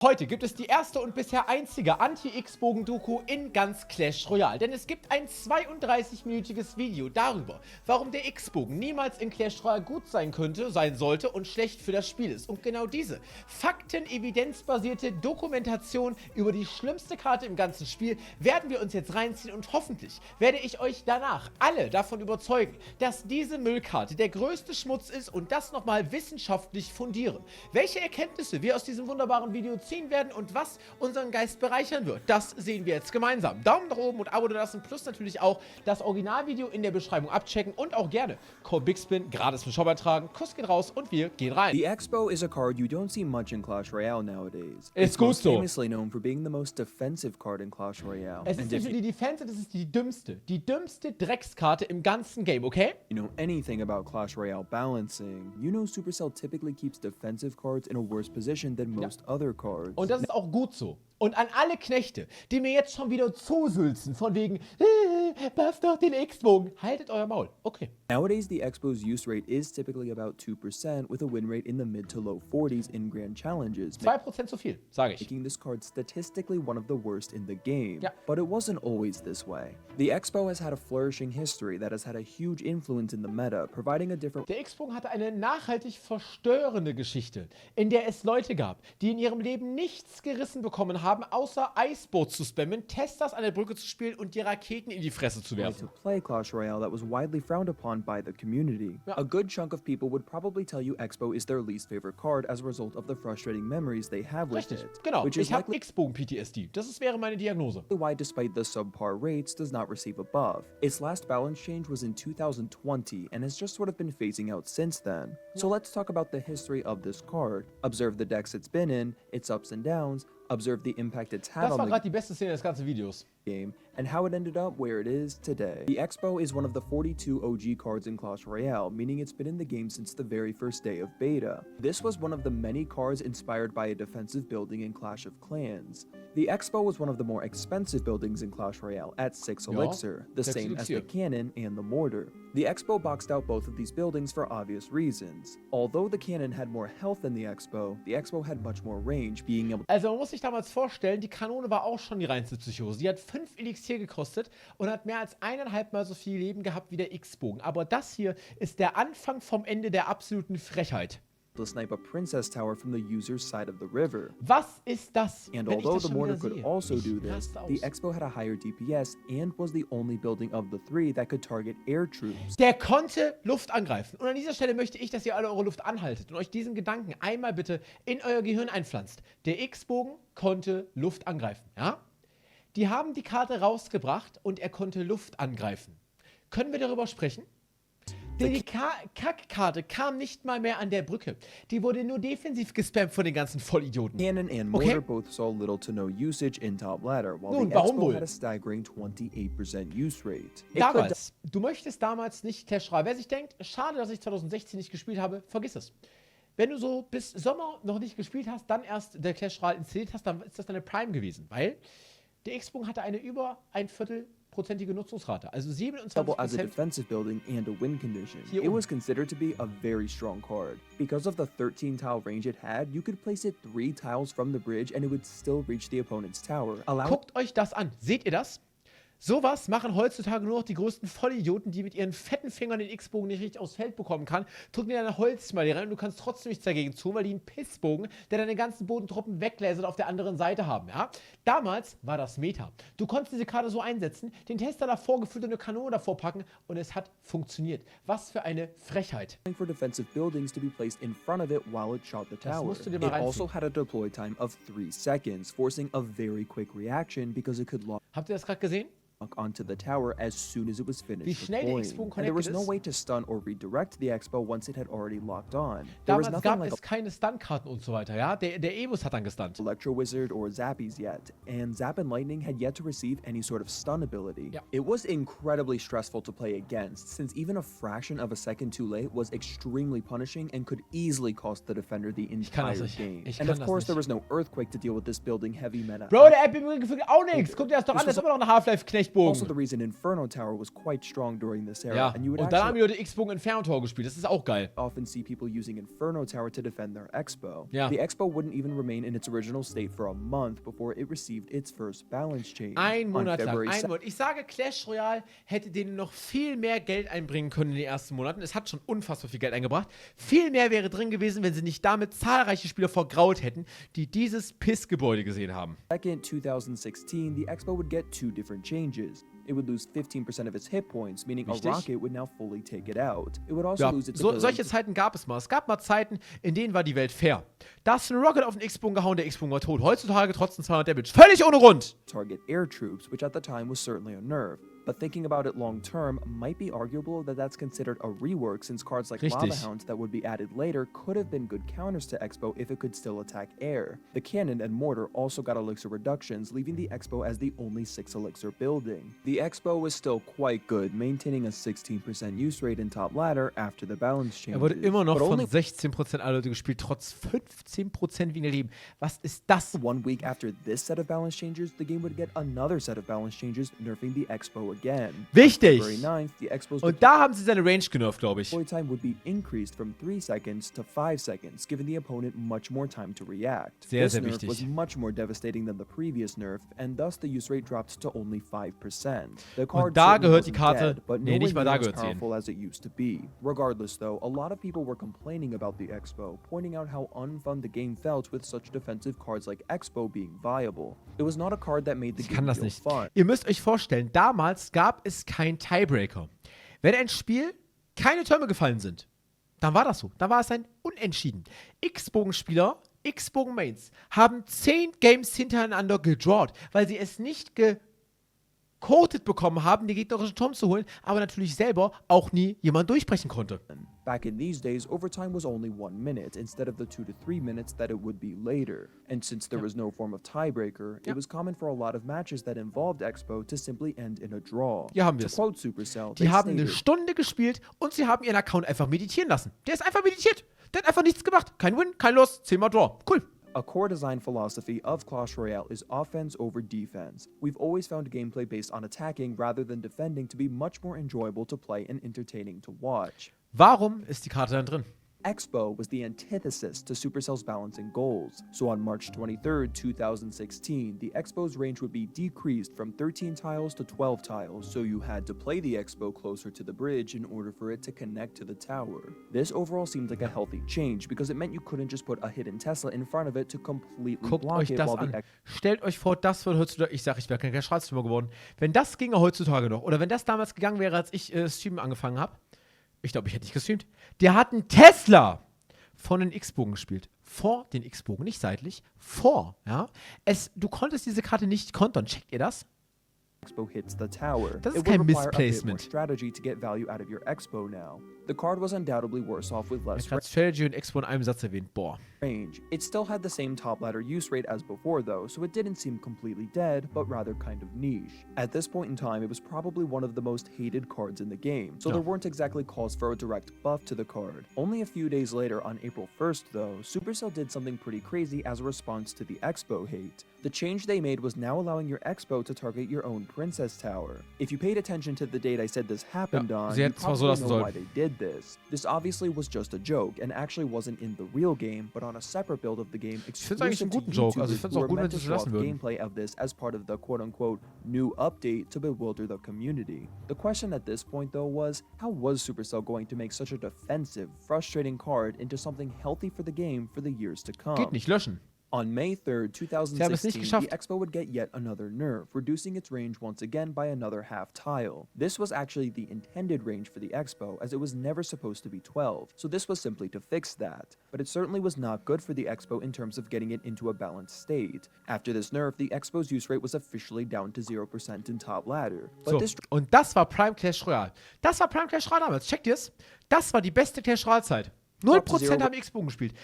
Heute gibt es die erste und bisher einzige Anti-X-Bogen-Doku in ganz Clash Royale, denn es gibt ein 32-minütiges Video darüber, warum der X-Bogen niemals in Clash Royale gut sein sollte und schlecht für das Spiel ist. Und genau diese fakten-evidenzbasierte Dokumentation über die schlimmste Karte im ganzen Spiel werden wir uns jetzt reinziehen und hoffentlich werde ich euch danach alle davon überzeugen, dass diese Müllkarte der größte Schmutz ist und das nochmal wissenschaftlich fundieren. Welche Erkenntnisse wir aus diesem wunderbaren Video ziehen werden und was unseren Geist bereichern wird, das sehen wir jetzt gemeinsam. Daumen nach oben und Abo da lassen, plus natürlich auch das Originalvideo in der Beschreibung abchecken und auch gerne Code BigSpin gratis im Shop eintragen. Kuss geht raus und wir gehen rein. The Expo is a card you don't see much in Clash Royale nowadays. It's gut so. Famously known for being the most defensive card in Clash Royale. Es ist nicht nur die Defense, das ist die dümmste Dreckskarte im ganzen Game, okay? You know anything about Clash Royale balancing, you know Supercell typically keeps defensive cards in a worse position than most other cards. Und das ist auch gut so. Und an alle Knechte, die mir jetzt schon wieder zusülzen, von wegen, buff doch den X-Bogen, haltet euer Maul. Okay. Nowadays, the Expo's use rate is typically about 2% with a win rate in the mid to low 40s in grand challenges, 2% zu viel, sage ich. making this card statistically one of the worst in the game. Yeah. But it wasn't always this way. The Expo has had a flourishing history that has had a huge influence in the meta, providing a different Der X-Bogen hatte eine nachhaltig verstörende Geschichte, in der es Leute gab, die in ihrem Leben nichts gerissen bekommen haben, außer Eisboot zu spammen, Testers an der Brücke zu spielen und dir Raketen in die Fresse zu way werfen. to play Clash Royale that was widely frowned upon by the community. Yeah. A good chunk of people would probably tell you Expo is their least favorite card as a result of the frustrating memories they have with Richtig, it. genau. Which is Ich habe likely X-Bogen-PTSD. Wäre meine Diagnose. why, despite the subpar rates, does not receive a buff. Its last balance change was in 2020 and has just sort of been phasing out since then. So let's talk about the history of this card. Observe the decks it's been in, its ups and downs, observe the impact it's had Das on war the gerade die beste Szene des ganzen Videos. game, and how it ended up where it is today. The Expo is one of the 42 OG cards in Clash Royale, meaning it's been in the game since the very first day of beta. This was one of the many cards inspired by a defensive building in Clash of Clans. The Expo was one of the more expensive buildings in Clash Royale at 6 Ja, Elixir, the 6 same as the Elixir. Cannon and the Mortar. The Expo boxed out both of these buildings for obvious reasons. Although the Cannon had more health than the Expo had much more range, being able Also man muss sich damals vorstellen, die Kanone war auch schon die reinste Psychose. Die hat 5 Elixier gekostet und hat mehr als 1,5 Mal so viel Leben gehabt wie der X-Bogen. Aber das hier ist der Anfang vom Ende der absoluten Frechheit. to snipe a Princess Tower from the user's side of the river. Was ist das? And wenn ich although das the schon Mortar wieder could sehe? also Ich do this, raste the aus. Expo had a higher DPS and was the only building of the three that could target air troops. Der konnte Luft angreifen. Und an dieser Stelle möchte ich, dass ihr alle eure Luft anhaltet und euch diesen Gedanken einmal bitte in euer Gehirn einpflanzt. Der X-Bogen konnte Luft angreifen, ja? Die haben die Karte rausgebracht und er konnte Luft angreifen. Können wir darüber sprechen? Die Kackkarte kam nicht mal mehr an der Brücke. Die wurde nur defensiv gespammt von den ganzen Vollidioten. Cannon and Okay. Mortar both saw little to no usage in top ladder, while Nun, the warum Expo wohl? had a staggering 28% use rate. It could Damals, du möchtest damals nicht Clash Royale. Wer sich denkt, schade, dass ich 2016 nicht gespielt habe, vergiss es. Wenn du so bis Sommer noch nicht gespielt hast, dann erst der Clash Royale installiert hast, dann ist das deine Prime gewesen, weil der X-Bogen hatte eine über 1/4-prozentige Nutzungsrate, also double as a 27%. defensive building and a win condition. Hier It oben. was considered to be a very strong card. Because of the 13 tile range it had, you could place it 3 tiles from the bridge and it would still reach the opponent's tower, allowing Guckt euch das an. Seht ihr das? Sowas machen heutzutage nur noch die größten Vollidioten, die mit ihren fetten Fingern den X-Bogen nicht richtig aufs Feld bekommen kann. Drücken dir deine Holzschmale rein und du kannst trotzdem nichts dagegen tun, weil die einen Pissbogen, der deine ganzen Bodentruppen weglasert, auf der anderen Seite haben. Ja? Damals war das Meta. Du konntest diese Karte so einsetzen, den Tester davor gefüllt und eine Kanone davor packen und es hat funktioniert. Was für eine Frechheit. for defensive buildings to be placed in front of it while it shot the tower. musst du dir It mal also reinziehen. had a deploy time of 3 seconds, forcing a very quick reaction because it could lock Habt ihr das gerade gesehen? onto the tower as soon as it was Wie finished schnell der deploying. X-Bogen And there was connected no ist. way to stun or redirect the Expo once it had already locked on. There was Damals nothing gab like es keine Stun-Karten und so weiter, ja? Der Ebus hat dann gestunt. Electro Wizard or Zappies yet, and Zap and Lightning had yet to receive any sort of stun ability. Yeah. It was incredibly stressful to play against, since even a fraction of a second too late was extremely punishing and could easily cost the defender the kann entire das nicht. game. Ich And kann of das course, there nicht. was no Earthquake to deal with this building heavy meta. Bro, der App im Übrigen auch nichts. Guck dir das doch an, das ist immer noch ein Half-Life-Knecht. Blechbogen. Also, the reason Inferno Tower was quite strong during this era, Ja, and you would und dann haben actually die Leute X-Bogen Inferno Tower gespielt. Das ist auch geil. often see people using Inferno Tower to defend their Expo. Ja. The Expo wouldn't even remain in its original state for a month before it received its first balance change. Ein On Monat lang, February ein Monat. Ich sage, Clash Royale hätte denen noch viel mehr Geld einbringen können in den ersten Monaten. Es hat schon unfassbar viel Geld eingebracht. Viel mehr wäre drin gewesen, wenn sie nicht damit zahlreiche Spieler vergrault hätten, die dieses Pissgebäude gesehen haben. Second, 2016, the Expo would get two different changes. It would lose 15% of its hit points, meaning Richtig. a rocket would now fully take it out. It would also Ja, lose its solche ability Zeiten gab es mal. Es gab mal Zeiten, in denen war die Welt fair. Da hast du einen Rocket auf den X-Bogen gehauen, der X-Bogen war tot. Heutzutage trotzdem 200 Damage. Völlig ohne Grund. to target air troops, which at the time was certainly a nerf. But thinking about it long term, might be arguable that that's considered a rework since cards like Lava Richtig. Hounds that would be added later could have been good counters to Expo if it could still attack air. The cannon and mortar also got elixir reductions, leaving the Expo as the only 6 elixir building. The Expo was still quite good, maintaining a 16% use rate in top ladder after the balance changes. Er wurde immer noch but von only 16% aller Leute gespielt, trotz 15% weniger Leben. Was ist das? 1 week after this set of balance changes, the game would get another set of balance changes, nerfing the Expo again. Wichtig. February 9th, the Expo's Und da haben sie seine Range genervt, glaube ich. deploy time would be increased from 3 seconds to 5 seconds, giving the opponent much more time to react. Sehr, This sehr nerf wichtig. was much more devastating than the previous nerf, and thus the use rate dropped to only 5%. The card da certainly gehört die wasn't Karte- dead, but nee, nowhere nicht mal da near as gehört sie hin. powerful as it used to be. Regardless though, a lot of people were complaining about the Expo, pointing out how unfun the game felt with such defensive cards like Expo being viable. It was not a card that made the Ich game kann das feel nicht. fun. Ihr müsst euch vorstellen, damals gab es keinen Tiebreaker. Wenn ein Spiel keine Türme gefallen sind, dann war das so. Dann war es ein Unentschieden. X-Bogen-Spieler, X-Bogen-Mains, haben 10 Games hintereinander gedrawt, weil sie es nicht gecoated bekommen haben, die gegnerischen Turm zu holen, aber natürlich selber auch nie jemand durchbrechen konnte. Back in these days, overtime was only 1 minute instead of the 2 to 3 minutes that it would be later. And since there was no form of tiebreaker, Ja. it was common for a lot of matches that involved Expo to simply end in a draw. Hier haben To wir's. quote Supercell, Die they haben eine stated, Stunde gespielt und sie haben ihren Account einfach meditieren lassen. Der ist einfach meditiert. Der hat einfach nichts gemacht. Kein Win, kein Loss, 10-mal Draw. Cool. a core design philosophy of Clash Royale is offense over defense. We've always found gameplay based on attacking rather than defending to be much more enjoyable to play and entertaining to watch. Warum ist die Karte dann drin? Expo was the antithesis to Supercell's balancing goals. So on March 23rd, 2016, the Expo's range would be decreased from 13 tiles to 12 tiles, so you had to play the Expo closer to the bridge in order for it to connect to the tower. This overall seemed like a healthy change because it meant you couldn't just put a hidden Tesla in front of it to completely Guckt block euch it das while an. the Stellt euch vor, das wird heutzutage, ich sag, ich wäre kein Crash-Streamer geworden. Wenn das ginge heutzutage noch, oder wenn das damals gegangen wäre, als ich Streamen angefangen habe, ich glaube, ich hätte nicht gestreamt. Der hat einen Tesla von den X-Bogen gespielt. Vor den X-Bogen, nicht seitlich, vor, ja. Du konntest diese Karte nicht kontern. Checkt ihr das? Expo hits the tower. Das It ist kein would require a bit more Misplacement. strategy to get value out of your Expo now. The card was undoubtedly worse off with Er less hat gerade Strategy und Expo in einem Satz erwähnt. Boah. range. It still had the same top ladder use rate as before though, so it didn't seem completely dead, but rather kind of niche. At this point in time, it was probably one of the most hated cards in the game, so Yeah. there weren't exactly calls for a direct buff to the card. Only a few days later, on April 1st though, Supercell did something pretty crazy as a response to the Expo hate. The change they made was now allowing your Expo to target your own Princess Tower. If you paid attention to the date I said this happened on, sie you hätten zwar so probably lassen know sollen. why they did this. This obviously was just a joke and actually wasn't in the real game, but on a separate build of the game find's eigentlich einen exclusive to guten Joke. Also ich YouTubers find's who auch were gut, wenn meant sie to es show off lassen würden. gameplay of this as part of the quote-unquote new update to bewilder the community. The question at this point though was, how was Supercell going to make such a defensive, frustrating card into something healthy for the game for the years to come? Geht nicht, löschen. On May 3rd, Sie haben es nicht 2016, geschafft. the Expo would get yet another nerf, reducing its range once again by another half tile. This was actually the intended range for the Expo, as it was never supposed to be 12, so this was simply to fix that. But it certainly was not good for the Expo in terms of getting it into a balanced state. After this nerf, the Expo's use rate was officially down to 0% in top ladder. But So, this und das war Prime Clash Royale. Das war Prime Clash Royale damals. Checkt ihr's? Das war die beste Clash Royale Zeit. 0% haben X-Bogen gespielt.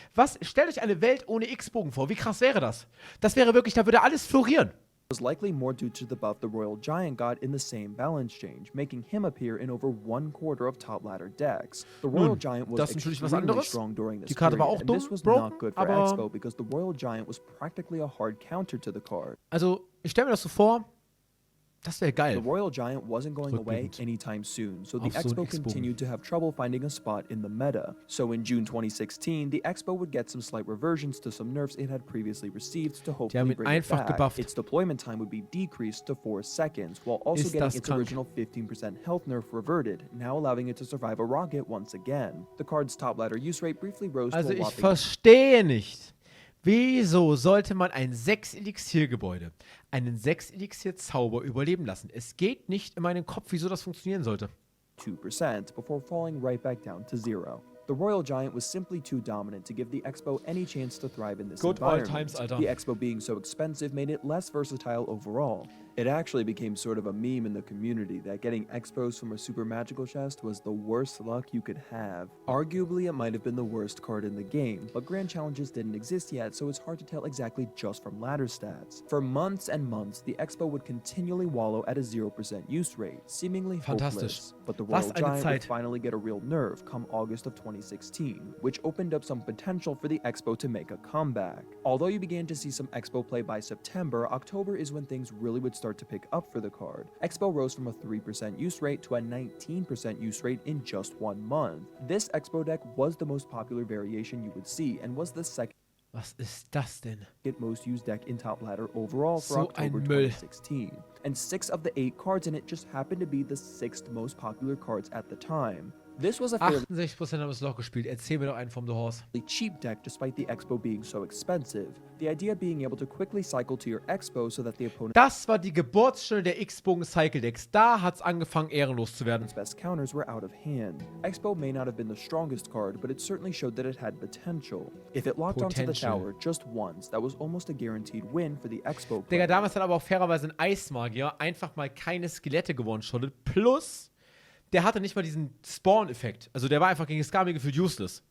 Stellt euch eine Welt ohne X-Bogen vor. Wie krass wäre das? Das wäre wirklich, da würde alles florieren. was likely more due to the buff the Royal Giant got in the same balance change, making him appear in over 1/4 of top ladder decks. The Royal Nun, Giant was das ist natürlich was extremely anderes. strong during this Die Karte war period, auch and this dumm, was broken, not good for aber- Expo because the Royal Giant was practically a hard counter to the card. Also, ich stelle mir das so vor, Das wäre The geil. Royal Giant wasn't going away Rückblickend. anytime soon, so the Auf so einen Expo X-Bogen. continued to have trouble finding a spot in the meta. So in June 2016, the Expo would get some slight reversions to some nerfs it had previously received to haben hopefully ihn bring it einfach back. gebufft. Its deployment time would be decreased to 4 seconds, while also Ist getting das its krank. original 15% health nerf reverted, now allowing it to survive a rocket once again. The card's top ladder use rate briefly rose Also to a ich whopping verstehe nicht. Wieso sollte man ein 6-Elixier-Gebäude, einen 6-Elixier-Zauber überleben lassen? Es geht nicht in meinen Kopf, wieso das funktionieren sollte. 2% before falling right back down to 0. The Royal Giant was simply too dominant to give the Expo any chance to thrive in this Good old environment. times, Alter. The Expo being so expensive made it less versatile overall. It actually became sort of a meme in the community that getting Expos from a super magical chest was the worst luck you could have. Arguably, it might have been the worst card in the game, but Grand Challenges didn't exist yet, so it's hard to tell exactly just from ladder stats. For months and months, the Expo would continually wallow at a 0% use rate, seemingly Fantastisch. hopeless. But the Was Royal eine Giant would Zeit. finally get a real nerve come August of 2016, which opened up some potential for the Expo to make a comeback. Although you began to see some Expo play by September, October is when things really would start to pick up for the card. Expo rose from a 3% use rate to a 19% use rate in just 1 month. This Expo deck was the most popular variation you would see and was the second Was ist das denn? most used deck in Top Ladder overall for So ein October Müll. 2016. And 6 of the 8 cards in it just happened to be the 6th most popular cards at the time. This was a fairly 68% haben das Loch gespielt. Erzähl mir doch einen vom The Horse. cheap deck despite the Expo being so expensive. The idea being able to quickly cycle to your Expo so that the opponent's Das war die Geburtsstunde der X-Bogen Cycle Decks. Da hat's angefangen, ehrenlos zu werden. best counters were out of hand. Expo may not have been the strongest card, but it certainly showed that it had potential. If it locked onto the Potential. tower just once, that was almost a guaranteed win for the Expo Digga, player. damals hat aber auch fairerweise ein Eismagier einfach mal keine Skelette gewone-shottet. Plus, der hatte nicht mal diesen Spawn-Effekt. Also der war einfach gegen Skami gefühlt useless.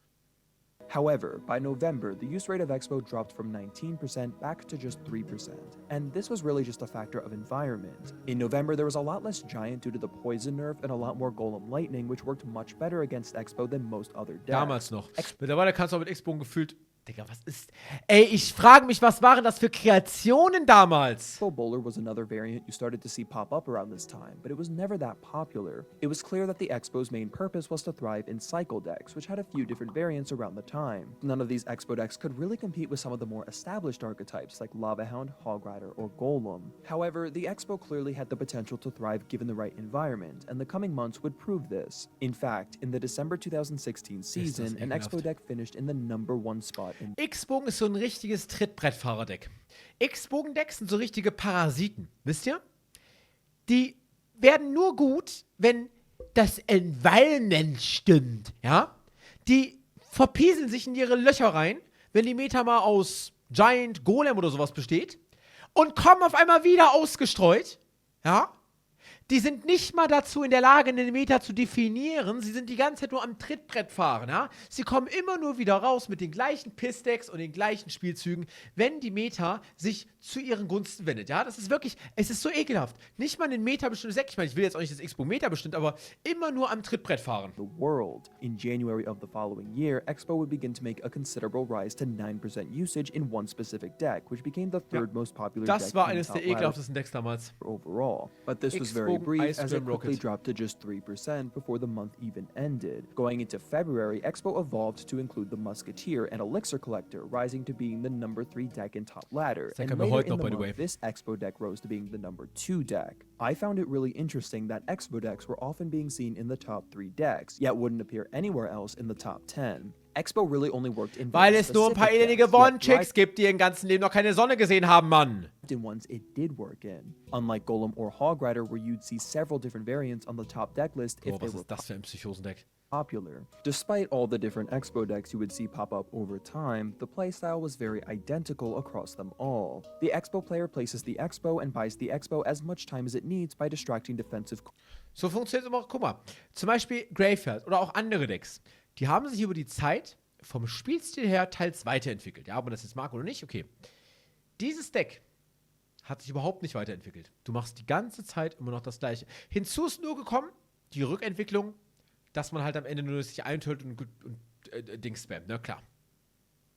However, by November, the use rate of Expo dropped from 19% back to just 3%, and this was really just a factor of environment. In November, there was a lot less Giant due to the Poison nerf and a lot more Golem Lightning, which worked much better against Expo than most other decks. Damals noch. Mittlerweile kannst du auch mit X-Bogen gefühlt. Digga, was ist. Ey, ich frage mich, was waren das für Kreationen damals? Expo Bowler was another variant you started to see pop up around this time, but it was never that popular. It was clear that the Expo's main purpose was to thrive in cycle decks, which had a few different variants around the time. None of these Expo decks could really compete with some of the more established archetypes like Lava Hound, Hog Rider, or Golem. However, the Expo clearly had the potential to thrive given the right environment, and the coming months would prove this. In fact, in the December 2016 season, an ekelhaft. Expo deck finished in the #1 spot in X-Bogen ist so ein richtiges Trittbrettfahrerdeck. X-Bogen-Decks sind so richtige Parasiten. Wisst ihr? Die werden nur gut, wenn das Environment stimmt. Ja? Die verpieseln sich in ihre Löcher rein, wenn die Meta mal aus Giant, Golem oder sowas besteht. Und kommen auf einmal wieder ausgestreut. Ja? Die sind nicht mal dazu in der Lage, eine Meta zu definieren. Sie sind die ganze Zeit nur am Trittbrett fahren, ja? Sie kommen immer nur wieder raus mit den gleichen Piss-Decks und den gleichen Spielzügen, wenn die Meta sich zu ihren Gunsten wendet, ja? Das ist wirklich, es ist so ekelhaft. Nicht mal ein Meta bestimmtes Deck. Ich meine, ich will jetzt auch nicht das X-Bogen Meta bestimmt, aber immer nur am Trittbrett fahren. the world. In January of the following year, Expo would begin to make a considerable rise to 9% usage in one specific deck, which became the third most popular Das deck war in eines Top der Ladder ekelhaftesten Decks damals. overall. But this was very X-Bogen brief Ice as it Gem quickly Rocket. dropped to just 3% before the month even ended. Going into February, Expo evolved to include the Musketeer and Elixir Collector, rising to being the #3 deck in Top Ladder. That And can be later heute in noch, the by the month, way. this Expo deck rose to being the #2 deck. I found it really interesting that Expo decks were often being seen in the top 3 decks, yet wouldn't appear anywhere else in the top 10. Expo really only worked in Weil very es nur ein paar specific elendige decks, yet One-Chicks gibt, die ihren ganzen Leben noch keine Sonne gesehen haben, Mann. in ones it did work in. Unlike Golem or Hog Rider, where you'd see several different variants on the top deck list if Boah, they was were ist das für ein Psychosendeck? popular. Despite all the different Expo decks you would see pop up over time, the playstyle was very identical across them all. The Expo player places the Expo and buys the Expo as much time as it needs by distracting defensive So funktioniert es immer. Guck mal, zum Beispiel Graveyard oder auch andere Decks. Die haben sich über die Zeit vom Spielstil her teils weiterentwickelt. Ja, ob man das jetzt mag oder nicht, okay. Dieses Deck hat sich überhaupt nicht weiterentwickelt. Du machst die ganze Zeit immer noch das Gleiche. Hinzu ist nur gekommen, die Rückentwicklung, dass man halt am Ende nur sich eintölt und Dings spammt, ne, klar.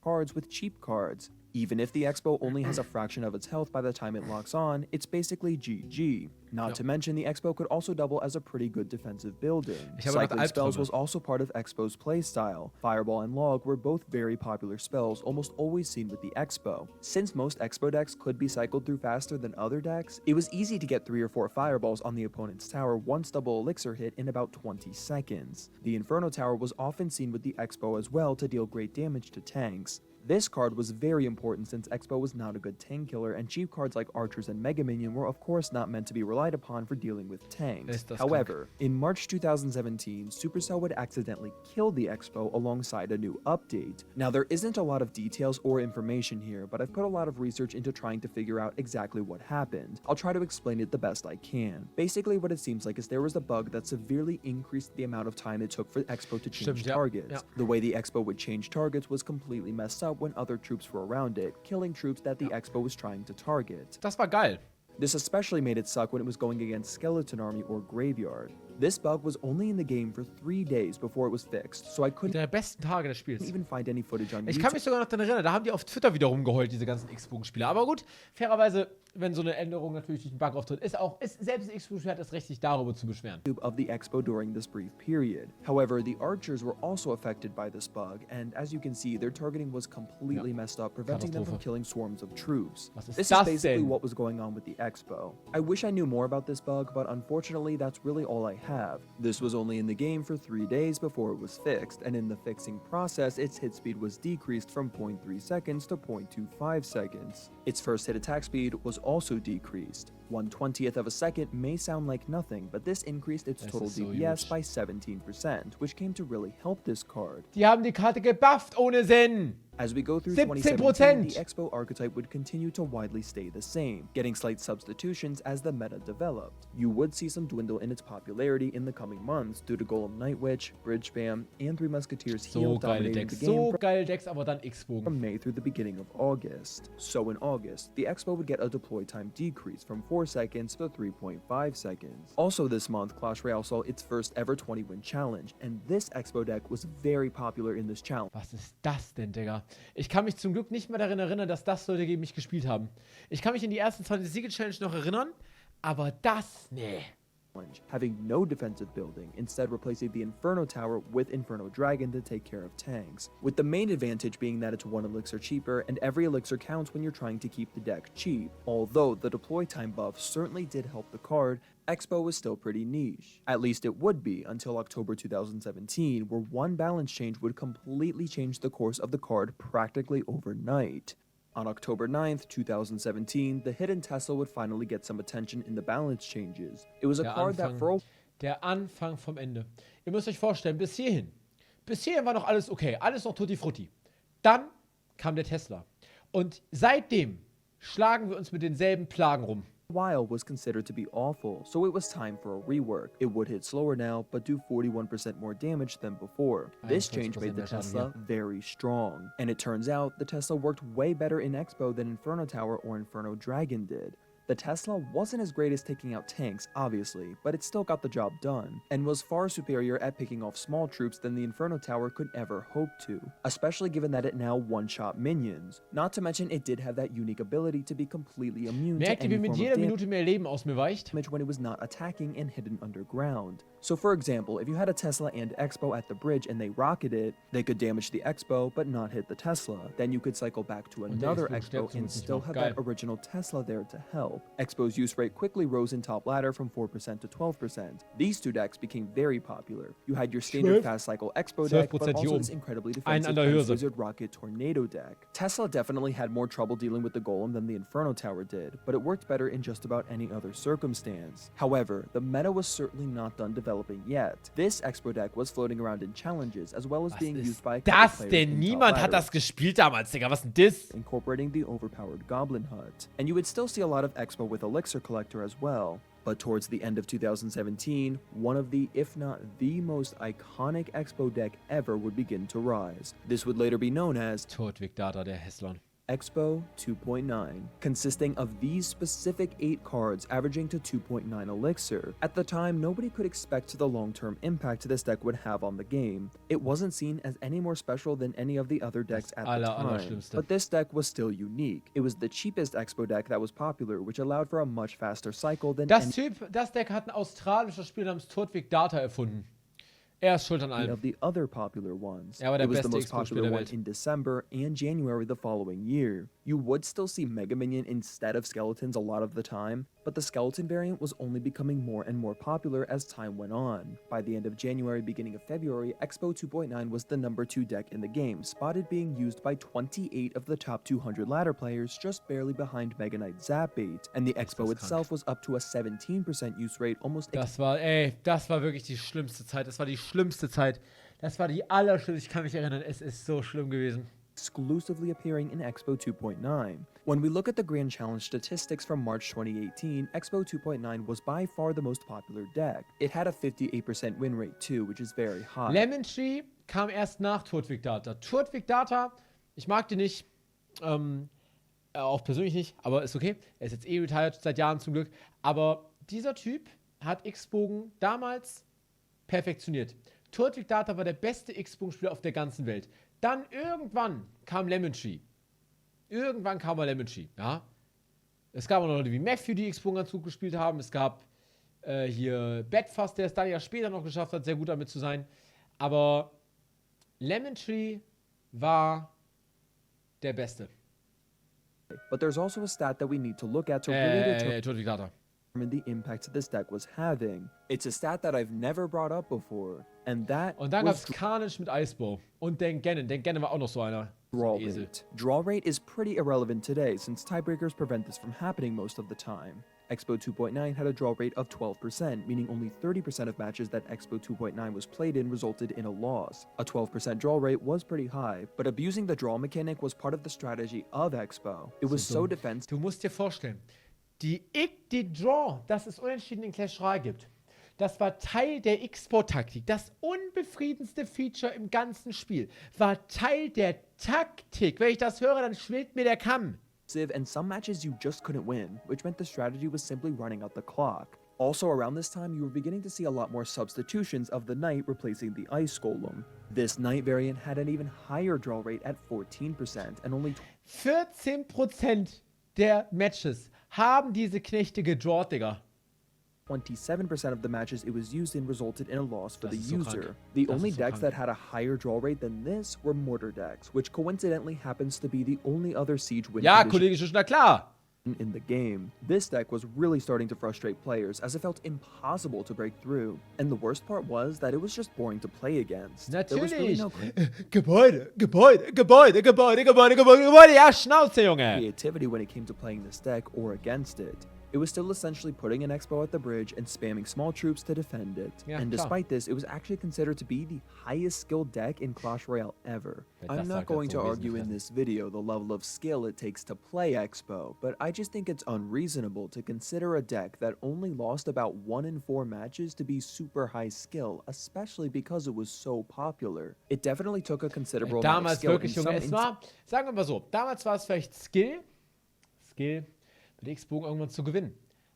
cards with cheap cards. Even if the Expo only has a fraction of its health by the time it locks on, it's basically GG. Not to mention, the Expo could also double as a pretty good defensive building. Ich habe gerade Cycling spells Albträume. was also part of Expo's playstyle. Fireball and Log were both very popular spells, almost always seen with the Expo. Since most Expo decks could be cycled through faster than other decks, it was easy to get 3 or 4 Fireballs on the opponent's tower once double Elixir hit in about 20 seconds. The Inferno Tower was often seen with the Expo as well to deal great damage to tanks. This card was very important since Expo was not a good tank killer, and cheap cards like Archers and Mega Minion were of course not meant to be relied upon for dealing with tanks. However, in March 2017, Supercell would accidentally kill the Expo alongside a new update. Now there isn't a lot of details or information here, but I've put a lot of research into trying to figure out exactly what happened. I'll try to explain it the best I can. Basically what it seems like is there was a bug that severely increased the amount of time it took for the Expo to change targets. The way the Expo would change targets was completely messed up when other troops were around it, killing troops that the Expo was trying to target. Das war geil. This especially made it suck when it was going against Skeleton Army or Graveyard. This bug was only in the game for 3 days before it was fixed, so I couldn't Der besten Tage des Spiels. even find any footage on Ich YouTube. kann mich sogar noch daran erinnern, da haben die auf Twitter wieder rumgeheult, diese ganzen X-Bogen-Spieler. Aber gut, fairerweise, wenn so eine Änderung natürlich durch einen Bug auftritt, selbst X-Bogen hat das Recht, sich darüber zu beschweren. Of the Expo during this brief period. However, the Archers were also affected by this bug, and as you can see, their targeting was completely messed up, preventing them from Katastrophe. killing swarms of troops. Was ist This das is basically denn? what was going on with the Expo. I wish I knew more about this bug, but unfortunately, that's really all I have. This was only in the game for 3 days before it was fixed, and in the fixing process, its hit speed was decreased from 0.3 seconds to 0.25 seconds. Its first hit attack speed was also decreased. 1/20th of a second may sound like nothing, but this increased its Das total ist so DPS huge. by 17%, which came to really help this card. Die haben die Karte gebufft ohne Sinn. As we go through 17%. 2017, the Expo archetype would continue to widely stay the same, getting slight substitutions as the meta developed. You would see some dwindle in its popularity in the coming months due to Golem Night Witch, Bridge Spam, and Three Musketeers So Heal geile dominating Decks, the game so geile Decks, aber dann X-Bogen. from May through the beginning of August. So in August, the Expo would get a deploy time decrease from 4 seconds to 3.5 seconds. Also this month, Clash Royale saw its first ever 20-win challenge, and this Expo deck was very popular in this challenge. Was ist das denn, Digga? Ich kann mich zum Glück nicht mehr daran erinnern, dass das Leute gegen mich gespielt haben. Ich kann mich in die ersten 20 Siege-Challenge noch erinnern, aber das, nee. Having no defensive building, instead replacing the Inferno Tower with Inferno Dragon to take care of tanks, with the main advantage being that it's 1 elixir cheaper and every elixir counts when you're trying to keep the deck cheap. Although the deploy time buff certainly did help the card, Expo was still pretty niche. At least it would be until October 2017, where one balance change would completely change the course of the card practically overnight. On October 9th, 2017, the hidden Tesla would finally get some attention in the balance changes. It was a card that for a Der Anfang vom Ende. Ihr müsst euch vorstellen, bis hierhin war noch alles okay, alles noch tutti frutti. Dann kam der Tesla. Und seitdem schlagen wir uns mit denselben Plagen rum. while was considered to be awful, so it was time for a rework. It would hit slower now, but do 41% more damage than before. This change made the 41% Tesla very strong. And it turns out, the Tesla worked way better in Expo than Inferno Tower or Inferno Dragon did. The Tesla wasn't as great as taking out tanks, obviously, but it still got the job done, and was far superior at picking off small troops than the Inferno Tower could ever hope to, especially given that it now one-shot minions. Not to mention, it did have that unique ability to be completely immune Merkt to ihr, wie any mit form jeder of Minute mehr Leben aus mir weicht? damage when it was not attacking and hidden underground. So for example, if you had a Tesla and Expo at the bridge and they rocket it, they could damage the Expo but not hit the Tesla. Then you could cycle back to der another Expo Expo stirbt and zusätzlich still noch. have Geil. that original Tesla there to help. Expo's use rate quickly rose in top ladder from 4% to 12%. These two decks became very popular. You had your standard 12? fast cycle Expo deck, but 12% hier also oben. this incredibly Ein defensive an der Hürse. Wizard Rocket Tornado deck. Tesla definitely had more trouble dealing with the Golem than the Inferno Tower did, but it worked better in just about any other circumstance. However, the meta was certainly not done developing yet. This Expo deck was floating around in challenges as well as Was being ist used by a couple das players denn? in top Niemand hat ladder, das gespielt damals, Digga. Was denn das? incorporating the overpowered Goblin Hut. And you would still see a lot of Expo with Elixir Collector as well. But towards the end of 2017, one of the, if not the most iconic Expo deck ever would begin to rise. This would later be known as Todwig Data, der Heslon. Expo 2.9, consisting of these specific 8 cards averaging to 2.9 Elixir. At the time, nobody could expect the long-term impact this deck would have on the game. It wasn't seen as any more special than any of the other decks at the time, Allerschlimmste. but this deck was still unique. It was the cheapest Expo deck that was popular, which allowed for a much faster cycle than Das Deck hat ein australischer Spieler namens Todvik Data erfunden. Er ist schuld an any allem. of the other popular ones. Er war der It was the beste most Xbox-Spieler popular der one Welt. in December and January the following year. You would still see Mega Minion instead of Skeletons a lot of the time, but the Skeleton variant was only becoming more and more popular as time went on. By the end of January, beginning of February, Expo 2.9 was the number 2 deck in the game, spotted being used by 28 of the top 200 ladder players, just barely behind Mega Knight Zapbait, and the Expo itself was up to a 17% use rate, almost Das war wirklich die schlimmste Zeit. Das war die schlimmste Zeit. Das war die allerschlimmste. Ich kann mich erinnern, es ist so schlimm gewesen. exclusively appearing in Expo 2.9. When we look at the Grand Challenge statistics from March 2018, Expo 2.9 was by far the most popular deck. It had a 58% win rate too, which is very high. Lemon Tree kam erst nach Todvik Data. Todvik Data, ich mag den nicht. Auch persönlich nicht, aber ist okay. Er ist jetzt retired, seit Jahren zum Glück. Aber dieser Typ hat X-Bogen damals perfektioniert. Todvik Data war der beste X-Bogen-Spieler auf der ganzen Welt. Dann irgendwann kam Lemon Tree. Irgendwann kam mal Lemon Tree, ja. Es gab auch noch Leute wie Matthew, die X-Bogen ganz gut gespielt haben. Es gab hier Bedfast, der es dann ja später noch geschafft hat, sehr gut damit zu sein. Aber Lemon Tree war der Beste. But there's also a stat that we need to look at to really Todvik Data. determine the impact this deck was having. It's a stat that I've never brought up before, and that Und dann gab was es Carnage mit Icebow. Und den Gannon. Den Gannon war auch noch so einer. draw Esel. rate. Draw rate is pretty irrelevant today since tiebreakers prevent this from happening most of the time. Expo 2.9 had a draw rate of 12%, meaning only 30% of matches that Expo 2.9 was played in resulted in a loss. A 12% draw rate was pretty high, but abusing the draw mechanic was part of the strategy of Expo. It was so defensive. Du musst dir vorstellen, die Draw, dass es Unentschieden in Clash Royale gibt, das war Teil der X-Sport-Taktik. Das unbefriedenste Feature im ganzen Spiel war Teil der Taktik. Wenn ich das höre, dann schwillt mir der Kamm. And some matches you just couldn't win, which meant the strategy was simply running out the clock. Also around this time, you were beginning to see a lot more substitutions of the Knight replacing the Ice Golem. This Knight variant had an even higher draw rate at 14% and only 14% der Matches haben diese Knechte gedrawt, Digga. 27% of the matches it was used in resulted in a loss for Das the ist so user. krank. The Das only ist so decks krank. that had a higher draw rate than this were Mortar decks, which coincidentally happens to be the only other Siege win Ja, condition Kollege Schusch, na klar. in the game. This deck was really starting to frustrate players as it felt impossible to break through. And the worst part was that it was just boring to play against. There was really Natürlich. no Gebäude. Ja, Schnauze, Junge. creativity when it came to playing this deck or against it. It was still essentially putting an Expo at the bridge and spamming small troops to defend it. Yeah, and klar. despite this, it was actually considered to be the highest skilled deck in Clash Royale ever. Wer I'm das not sagt, going hat to so ein argue in Wesen this video the level of skill it takes to play Expo, but I just think it's unreasonable to consider a deck that only lost about 1 in 4 matches to be super high skill, especially because it was so popular. It definitely took a considerable amount of Damals skill wirklich, in Junge, some es war, sagen wir mal so, damals war es vielleicht Skill, mit X-Bogen irgendwann zu gewinnen.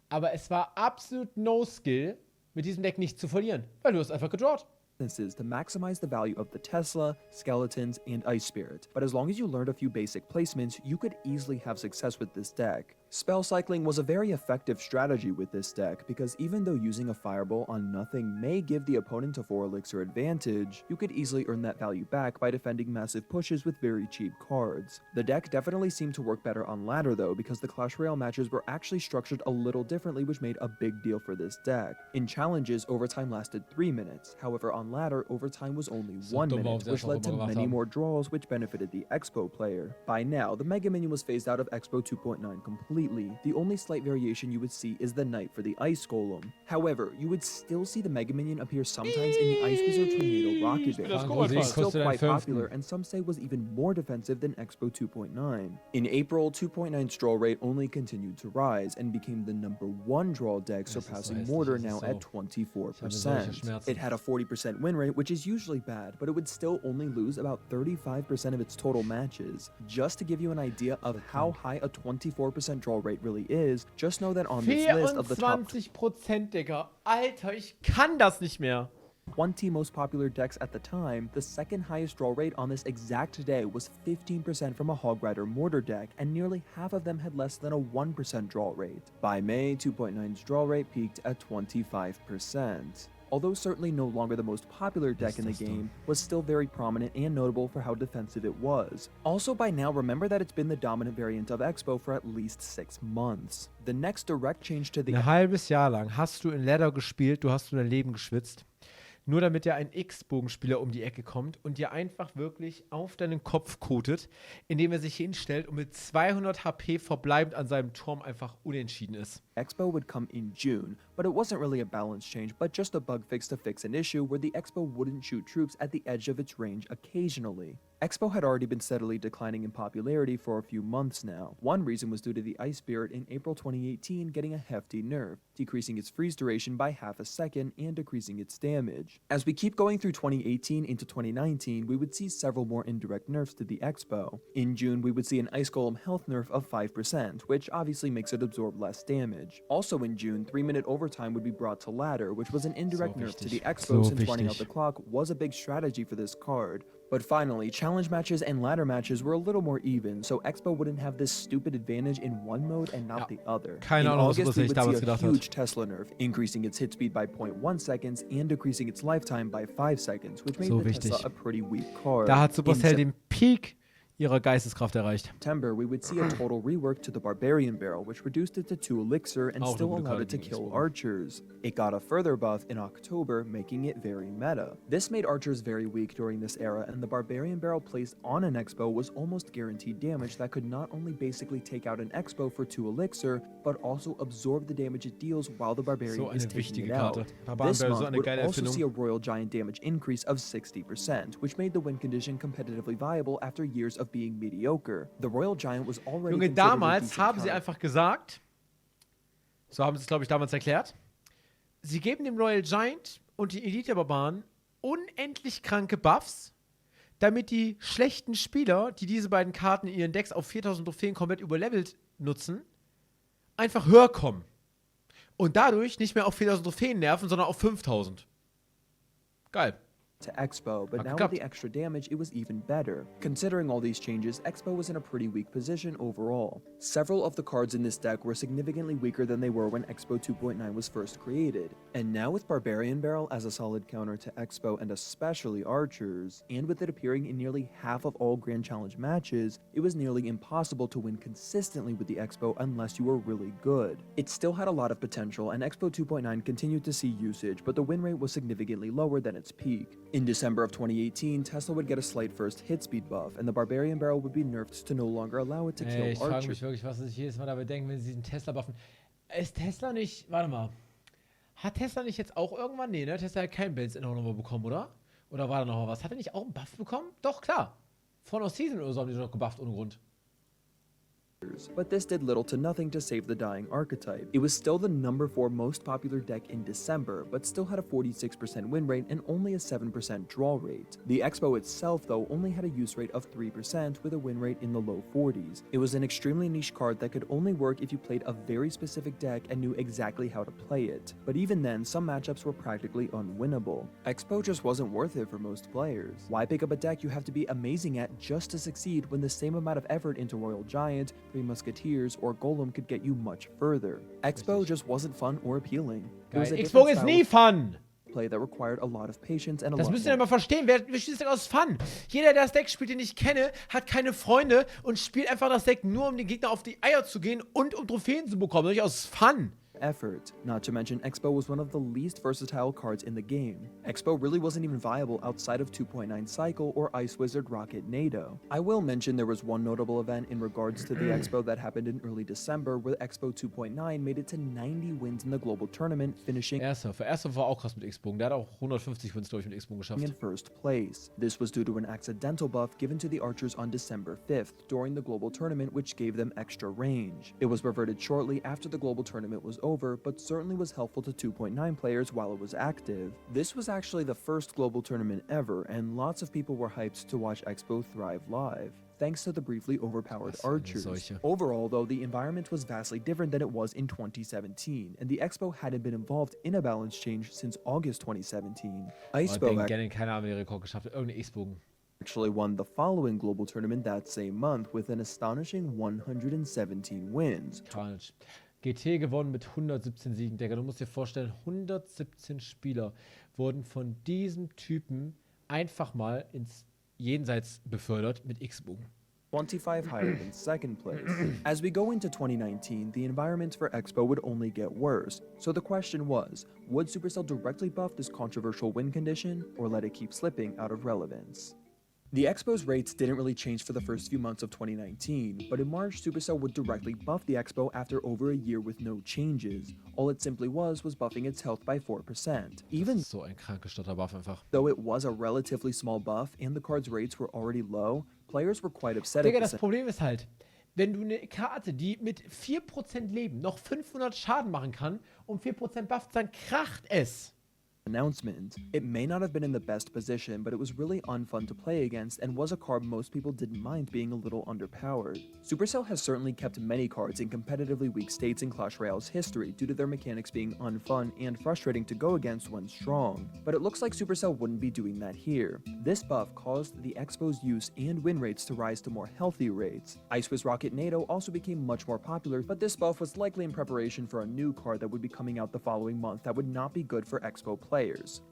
Aber es war absolut no Skill, mit diesem Deck nicht zu verlieren, weil du hast einfach gedrawt. instances to maximize the value of the Tesla, Skeletons, and Ice Spirit, but as long as you learned a few basic placements, you could easily have success with this deck. Spell cycling was a very effective strategy with this deck, because even though using a Fireball on nothing may give the opponent a 4 elixir advantage, you could easily earn that value back by defending massive pushes with very cheap cards. The deck definitely seemed to work better on ladder though, because the Clash Royale matches were actually structured a little differently, which made a big deal for this deck. In challenges, overtime lasted 3 minutes, however on ladder, overtime was only 1 dumm, warum minute, sie which das auch led to immer gemacht many haben. more draws, which benefited the Expo player. By now, the Mega Minion was phased out of Expo 2.9 completely, completely. The only slight variation you would see is the Knight for the Ice Golem. However, you would still see the Mega Minion appear sometimes in the Ice Wizard Tornado Rocket Band, Das which is still kostet einen quite popular Fünften. and some say was even more defensive than Expo 2.9. In April, 2.9's draw rate only continued to rise and became the #1 draw deck, Das ist so surpassing hässlich, Mortar das ist now so- at Ich habe 24%. solche Schmerzen. It had a 40% win rate, which is usually bad, but it would still only lose about 35% of its total matches. Just to give you an idea of how high a 24% draw rate really is, just know that on this list of the top 24%, Digga. Alter, ich kann das nicht mehr. 20 most popular decks at the time, the second highest draw rate on this exact day was 15% from a Hog Rider Mortar deck, and nearly half of them had less than a 1% draw rate. By May, 2.9's draw rate peaked at 25%. Although certainly no longer the most popular deck in the game, was still very prominent and notable for how defensive it was. Also by now, remember that it's been the dominant variant of Expo for at least 6 months. The next direct change to the Ein halbes Jahr lang hast du in Ladder gespielt, du hast um dein Leben geschwitzt. Nur damit ja ein X-Bogenspieler um die Ecke kommt und dir einfach wirklich auf deinen Kopf kotet, indem er sich hinstellt und mit 200 HP verbleibend an seinem Turm einfach unentschieden ist. Expo would come in June, but it wasn't really a balance change, but just a bug fix to fix an issue where the Expo wouldn't shoot troops at the edge of its range occasionally. Expo had already been steadily declining in popularity for a few months now. One reason was due to the Ice Spirit in April 2018 getting a hefty nerf, decreasing its freeze duration by half a second and decreasing its damage. As we keep going through 2018 into 2019, we would see several more indirect nerfs to the Expo. In June, we would see an Ice Golem health nerf of 5%, which obviously makes it absorb less damage. Also in June, 3-minute overtime would be brought to Ladder, which was an indirect nerf to the Expo since running out the clock was a big strategy for this card. But finally, challenge matches and ladder matches were a little more even, so Expo wouldn't have this stupid advantage in one mode and not the other. Keine In Ahnung, was August, we ich would damals see a gedacht hat. huge Tesla nerf, increasing its hit speed by 0.1 seconds and decreasing its lifetime by 5 seconds, which made So the wichtig. Tesla a pretty weak card. Da hat Supercell In den Peak ihrer Geisteskraft erreicht. September, we would see a total rework to the Barbarian Barrel, which reduced it to 2 Elixir and Auch still eine gute allowed it Karte to gegen kill Expo. archers. It got a further buff in October, making it very meta. This made archers very weak during this era, and the Barbarian Barrel placed on an Expo was almost guaranteed damage that could not only basically take out an Expo for 2 Elixir, but also absorb the damage it deals while the Barbarian So is eine taking wichtige it out. Karte. This Barbarian Barrel, so month eine would geile also see a Erfindung. Royal Giant damage increase of 60%, which made the win condition competitively viable after years of being mediocre. The Royal Giant was already Junge, considered a damals decent haben sie card. einfach gesagt, so haben sie es, glaube ich, damals erklärt, sie geben dem Royal Giant und die Elite-Barbaren unendlich kranke Buffs, damit die schlechten Spieler, die diese beiden Karten in ihren Decks auf 4000 Trophäen komplett überlevelt nutzen, einfach höher kommen. Und dadurch nicht mehr auf 4000 Trophäen nerven, sondern auf 5000. Geil. to Expo, but Hat now with geklappt. the extra damage, it was even better. Considering all these changes, Expo was in a pretty weak position overall. Several of the cards in this deck were significantly weaker than they were when Expo 2.9 was first created. And now with Barbarian Barrel as a solid counter to Expo and especially Archers, and with it appearing in nearly half of all Grand Challenge matches, it was nearly impossible to win consistently with the Expo unless you were really good. It still had a lot of potential, and Expo 2.9 continued to see usage, but the win rate was significantly lower than its peak. In December of 2018, Tesla would get a slight first hit speed buff, and the Barbarian Barrel would be nerfed to no longer allow it to kill Ich frage Archers. mich wirklich, was sie sich jedes Mal dabei denken, wenn sie den Tesla buffen. Ist Tesla nicht, warte mal, hat Tesla nicht jetzt auch irgendwann, nee, ne? Tesla hat keinen Balance nochmal bekommen, oder? Oder war da noch was? Hat er nicht auch einen Buff bekommen? Doch, klar. Vor einer Season oder so haben die doch gebufft ohne Grund. But this did little to nothing to save the dying archetype. It was still the number 4 most popular deck in December, but still had a 46% win rate and only a 7% draw rate. The Expo itself, though, only had a use rate of 3% with a win rate in the low 40s. It was an extremely niche card that could only work if you played a very specific deck and knew exactly how to play it. But even then, some matchups were practically unwinnable. Expo just wasn't worth it for most players. Why pick up a deck you have to be amazing at just to succeed when the same amount of effort into Royal Giant, Three Musketeers, or Golem could get you much further? Expo just wasn't fun or appealing. It was Geil. a Xbox different ist style nie of fun. play that required a lot of patience and a Das lot müsst ihr more mal verstehen. Wer spielt das Deck aus Fun? Jeder, der das Deck spielt, den ich kenne, hat keine Freunde und spielt einfach das Deck nur, um den Gegner auf die Eier zu gehen und um Trophäen zu bekommen. Nicht aus Fun. effort. Not to mention, Expo was one of the least versatile cards in the game. Expo really wasn't even viable outside of 2.9 Cycle or Ice Wizard Rocket NATO. I will mention there was one notable event in regards to the Expo that happened in early December, where Expo 2.9 made it to 90 wins in the global tournament, finishing Erster war auch krass mit X-Bogen. Der hat auch 150 Wins, glaube ich, mit X-Bogen geschafft. in first place. This was due to an accidental buff given to the archers on December 5th during the global tournament, which gave them extra range. It was reverted shortly after the global tournament was over, but certainly was helpful to 2.9 players while it was active. This was actually the first global tournament ever, and lots of people were hyped to watch Expo thrive live, thanks to the briefly overpowered archers. Overall, though, the environment was vastly different than it was in 2017, and the Expo hadn't been involved in a balance change since August 2017. Icebo Gerne keiner Amerika-Rekord geschafft. Irgendein X-Bogen. actually won the following global tournament that same month with an astonishing 117 wins. Carnage. GT gewonnen mit 117 Siegen, Digga. Du musst dir vorstellen, 117 Spieler wurden von diesem Typen einfach mal ins Jenseits befördert mit X-Bogen. 25 higher than second place. As we go into 2019, the environment for Expo would only get worse, so the question was, would Supercell directly buff this controversial win condition, or let it keep slipping out of relevance? The Expo's rates didn't really change for the first few months of 2019, but in March, Supercell would directly buff the Expo after over a year with no changes. All it simply was buffing its health by 4%. Even Das ist so ein krankgestatter Buff einfach. though it was a relatively small buff and the card's rates were already low, players were quite upset Digga, at das this. Problem ist halt, wenn du eine Karte, die mit 4% Leben noch 500 Schaden machen kann, um 4% bufft, dann kracht es. Announcement. It may not have been in the best position, but it was really unfun to play against and was a card most people didn't mind being a little underpowered. Supercell has certainly kept many cards in competitively weak states in Clash Royale's history due to their mechanics being unfun and frustrating to go against when strong, but it looks like Supercell wouldn't be doing that here. This buff caused the Expo's use and win rates to rise to more healthy rates. Ice Wizard Rocket NATO also became much more popular, but this buff was likely in preparation for a new card that would be coming out the following month that would not be good for Expo players.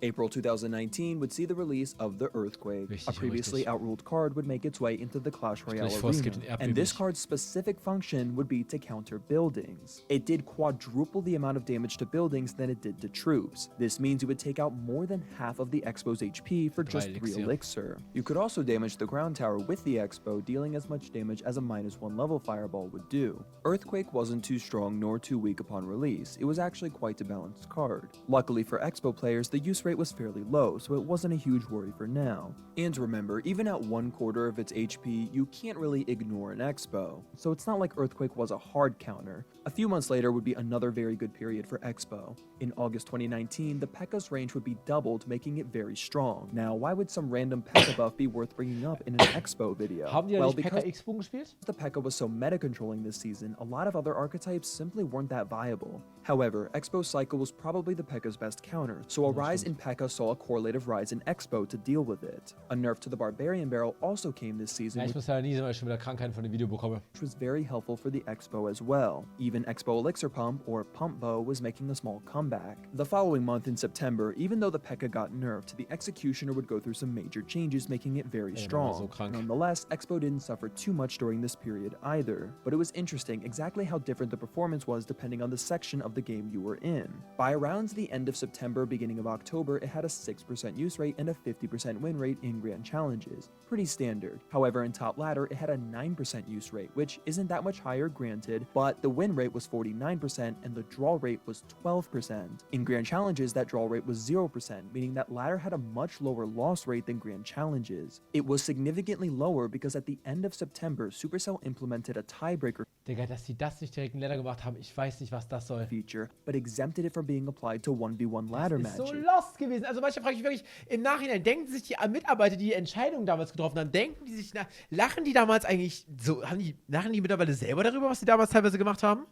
April 2019 would see the release of the Earthquake. A previously outruled card would make its way into the Clash Royale arena, and this card's specific function would be to counter buildings. It did quadruple the amount of damage to buildings than it did to troops. This means it would take out more than half of the Expo's HP for just 3 elixir. You could also damage the ground tower with the Expo, dealing as much damage as a -1 level fireball would do. Earthquake wasn't too strong nor too weak upon release. It was actually quite a balanced card. Luckily for Expo players, the use rate was fairly low, so it wasn't a huge worry for now. And remember, even at 1/4 of its HP, you can't really ignore an Expo, so it's not like Earthquake was a hard counter. A few months later would be another very good period for Expo. In August 2019, the P.E.K.K.A.'s range would be doubled, making it very strong. Now, why would some random P.E.K.K.A. buff be worth bringing up in an Expo video? Haben die Well, nicht because P.E.K.K.A. X-Bogen gespielt? the P.E.K.K.A. was so meta-controlling this season, a lot of other archetypes simply weren't that viable. However, Expo Cycle was probably the P.E.K.K.A.'s best counter, so a rise in P.E.K.K.A. saw a correlative rise in Expo to deal with it. A nerf to the Barbarian Barrel also came this season, Ja, ich muss ja niesen, weil ich schon wieder Krankheiten von dem Video bekomme. which was very helpful for the Expo as well. Even Expo Elixir Pump, or Pump Bow, was making a small comeback. The following month in September, even though the P.E.K.K.A. got nerfed, the Executioner would go through some major changes, making it very der war strong. so krank. Nonetheless, Expo didn't suffer too much during this period either, but it was interesting exactly how different the performance was depending on the section of the game you were in. By around the end of September, beginning of October, it had a 6% use rate and a 50% win rate in Grand Challenges. Pretty standard. However, in Top Ladder, it had a 9% use rate, which isn't that much higher granted, but the win rate was 49% and the draw rate was 12%. In Grand Challenges, that draw rate was 0%, meaning that Ladder had a much lower loss rate than Grand Challenges. It was significantly lower because at the end of September, Supercell implemented a tiebreaker Digga, dass die das nicht direkt in Ladder gemacht haben, ich weiß nicht, was das soll. feature, but exempted it from being applied to 1v1 ladder Das ist so matches. lost gewesen. Also manchmal frage ich mich wirklich, im Nachhinein, denken sich die Mitarbeiter, die die Entscheidung damals getroffen haben, denken die sich, lachen die damals eigentlich so, lachen die mittlerweile selber darüber, was die damals teilweise gemacht haben?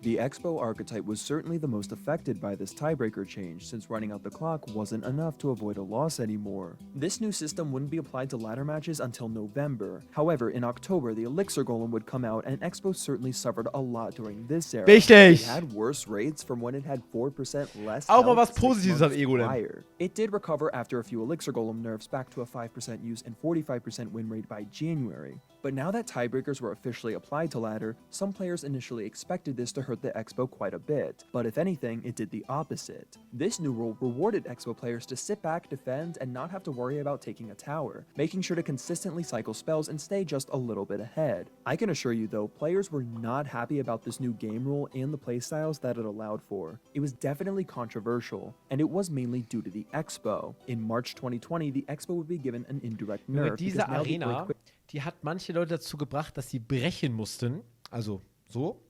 The Expo archetype was certainly the most affected by this tiebreaker change, since running out the clock wasn't enough to avoid a loss anymore. This new system wouldn't be applied to ladder matches until November. However, in October, the Elixir Golem would come out, and Expo certainly suffered a lot during this era. Richtig! It had worse rates from when it had 4% less Auch mal health was 6 Positives am months Ego-Lem. prior. It did recover after a few Elixir Golem nerfs back to a 5% use and 45% win rate by January. But now that tiebreakers were officially applied to ladder, some players initially expected this to hurt the Expo quite a bit, but if anything, it did the opposite. This new rule rewarded Expo players to sit back, defend, and not have to worry about taking a tower, making sure to consistently cycle spells and stay just a little bit ahead. I can assure you though, players were not happy about this new game rule and the playstyles that it allowed for. It was definitely controversial, and it was mainly due to the Expo. In March 2020, the Expo would be given an indirect nerf. Diese because now the Arena, Earthquake die hat manche Leute dazu gebracht, dass sie brechen mussten. Also so.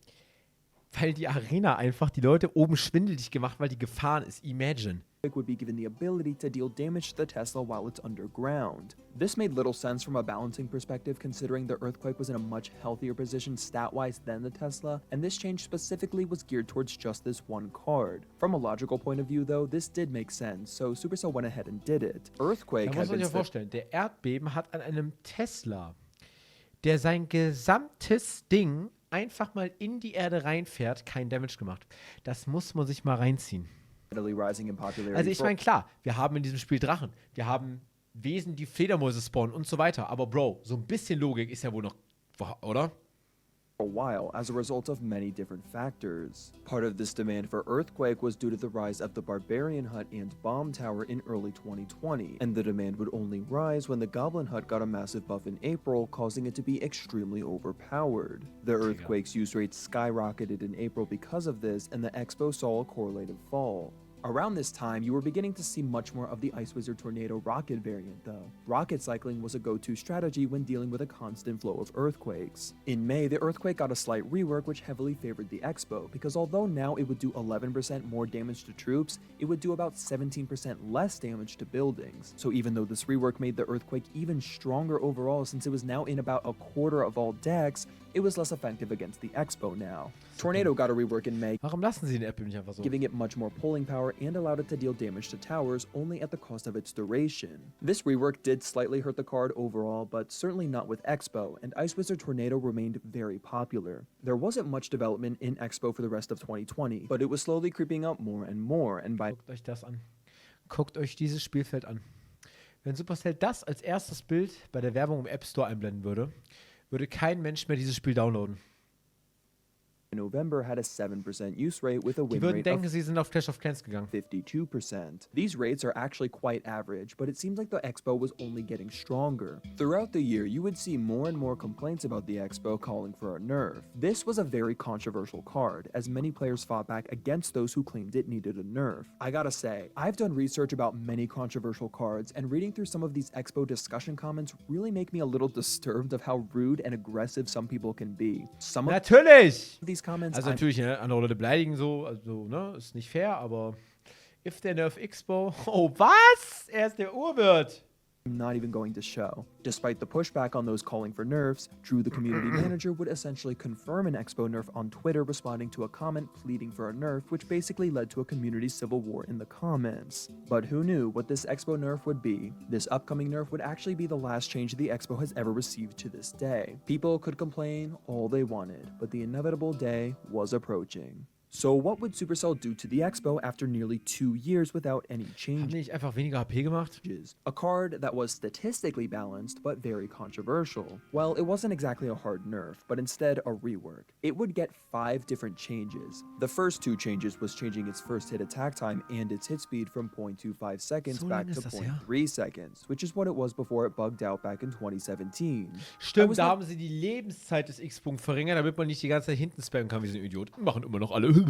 Weil die Arena einfach die Leute oben schwindelig gemacht, weil die gefahren ist. Imagine. would be given the ability to deal damage to the Tesla while it's underground. This made little sense from a balancing perspective, considering the Earthquake was in a much healthier position stat-wise than the Tesla, and this change specifically was geared towards just this one card. From a logical point of view though, this did make sense, so Supercell went ahead and did it. Earthquake Da muss had man been sich ja vorstellen, der Erdbeben hat an einem Tesla, der sein gesamtes Ding einfach mal in die Erde reinfährt, kein Damage gemacht. Das muss man sich mal reinziehen. steadily rising in popularity. Also ich meine, klar, wir haben in diesem Spiel Drachen, wir haben Wesen, die Fledermäuse spawnen und so weiter. Aber Bro, so ein bisschen Logik ist ja wohl noch, oder? a while as a result of many different factors. Part of this demand for Earthquake was due to the rise of the Barbarian Hut and Bomb Tower in early 2020, and the demand would only rise when the Goblin Hut got a massive buff in April, causing it to be extremely overpowered. The Earthquake's use rate skyrocketed in April because of this, and the Expo saw a correlative fall. Around this time, you were beginning to see much more of the Ice Wizard Tornado Rocket variant though. Rocket cycling was a go-to strategy when dealing with a constant flow of earthquakes. In May, the Earthquake got a slight rework which heavily favored the Expo, because although now it would do 11% more damage to troops, it would do about 17% less damage to buildings. So even though this rework made the Earthquake even stronger overall since it was now in about a quarter of all decks, it was less effective against the Expo now. Tornado got a rework in May, Warum lassen sie den Apple nicht einfach so? giving it much more pulling power and allowed it to deal damage to towers only at the cost of its duration. This rework did slightly hurt the card overall, but certainly not with Expo, and Ice Wizard Tornado remained very popular. There wasn't much development in Expo for the rest of 2020, but it was slowly creeping up more, and by Guckt euch das an. Guckt euch dieses Spielfeld an. Wenn Supercell das als erstes Bild bei der Werbung im App Store einblenden würde, würde kein Mensch mehr dieses Spiel downloaden. November had a 7% use rate with a Die win würden rate denken, of sie sind auf Clash of Clans gegangen. 52%. These rates are actually quite average, but it seems like the Expo was only getting stronger. Throughout the year, you would see more and more complaints about the Expo calling for a nerf. This was a very controversial card, as many players fought back against those who claimed it needed a nerf. I gotta say, I've done research about many controversial cards, and reading through some of these Expo discussion comments really make me a little disturbed of how rude and aggressive some people can be. Some of Natürlich! these comments Also natürlich, ne, andere Leute beleidigen so, also, ne, ist nicht fair, aber if der Nerf Expo, oh was? Er ist der Urwirt. I'm not even going to show. Despite the pushback on those calling for nerfs, Drew, the community manager, would essentially confirm an Expo nerf on Twitter, responding to a comment pleading for a nerf, which basically led to a community civil war in the comments. But who knew what this Expo nerf would be? This upcoming nerf would actually be the last change the Expo has ever received to this day. People could complain all they wanted, but the inevitable day was approaching. So what would Supercell do to the Expo after nearly 2 years without any Haben changes? die nicht einfach weniger HP gemacht? A card that was statistically balanced but very controversial. Well, it wasn't exactly a hard nerf, but instead a rework. It would get 5 different changes. The first 2 changes was changing its first hit attack time and its hit speed from 0.25 seconds So back lange to ist das her? 0.3 seconds, which is what it was before it bugged out back in 2017. I Stimmt, was da not haben sie die Lebenszeit des X-Punkt verringert, damit man nicht die ganze Zeit hinten spammen kann wie so ein Idiot. Machen immer noch alle.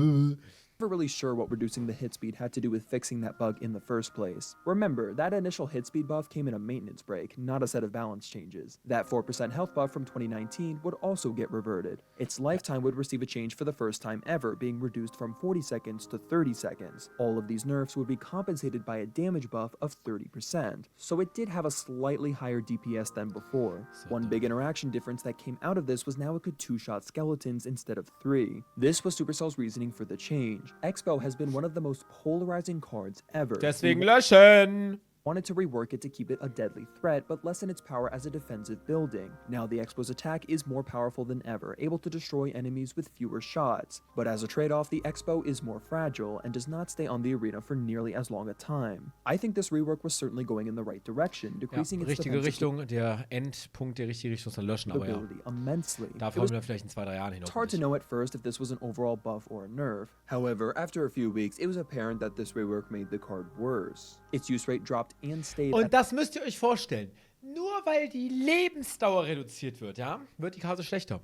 never really sure what reducing the hit speed had to do with fixing that bug in the first place. Remember, that initial hit speed buff came in a maintenance break, not a set of balance changes. That 4% health buff from 2019 would also get reverted. Its lifetime would receive a change for the first time ever, being reduced from 40 seconds to 30 seconds. All of these nerfs would be compensated by a damage buff of 30%, so it did have a slightly higher DPS than before. One big interaction difference that came out of this was now it could 2-shot skeletons instead of 3. This was Supercell's reasoning for the change. Expo has been one of the most polarizing cards ever. Deswegen löschen! wanted to rework it to keep it a deadly threat but lessen its power as a defensive building. Now the Expo's attack is more powerful than ever, able to destroy enemies with fewer shots. But as a trade-off, the Expo is more fragile and does not stay on the arena for nearly as long a time. I think this rework was certainly going in the right direction, Ja, decreasing its richtige defensive Richtung, der Endpunkt der richtige Richtung ist dann löschen, aber ja. capability immensely. Da It was wollen wir vielleicht in 2, 3 Jahren hin. It's hard to know at first if this was an overall buff or a nerf. However, after a few weeks, it was apparent that this rework made the card worse. Its use rate dropped and stayed Und at das müsst ihr euch vorstellen. Nur weil die Lebensdauer reduziert wird, ja, wird die Karte schlechter.